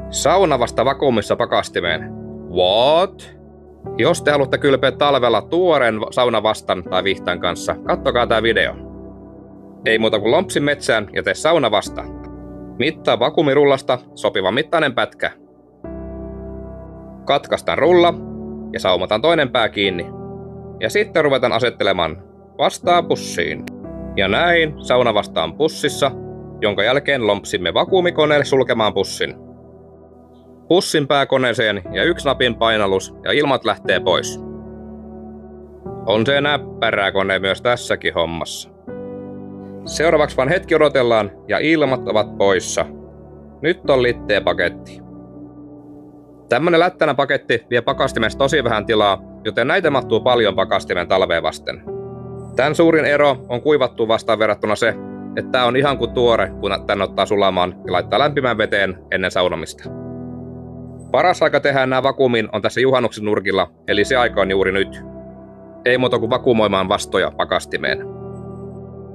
Sauna vasta vakuumissa pakastimeen. What? Jos te haluatte kylpeä talvella tuoreen saunavastan tai vihtan kanssa, kattokaa tää video. Ei muuta kuin lompsi metsään ja tee saunavasta. Mittaa vakuumirullasta sopivan mittainen pätkä. Katkaistaan rulla ja saumataan toinen pää kiinni. Ja sitten ruvetaan asettelemaan vastaa pussiin. Ja näin saunavasta on pussissa, jonka jälkeen lompsimme vakuumikoneelle sulkemaan pussin. Pussin pääkoneeseen ja 1 napin painallus ja ilmat lähtee pois. On se näppärä kone myös tässäkin hommassa. Seuraavaksi vaan hetki odotellaan ja ilmat ovat poissa. Nyt on litteä paketti. Tämmönen lättänä paketti vie pakastimessa tosi vähän tilaa, joten näitä mahtuu paljon pakastimen talveen vasten. Tän suurin ero on kuivattu vastaan verrattuna se, että tää on ihan kuin tuore, kun tän ottaa sulamaan ja laittaa lämpimään veteen ennen saunomista. Paras aika tehdä nämä vakuumiin on tässä juhannuksen nurkilla, eli se aika on juuri nyt. Ei muuta kuin vakuumoimaan vastoja pakastimeen.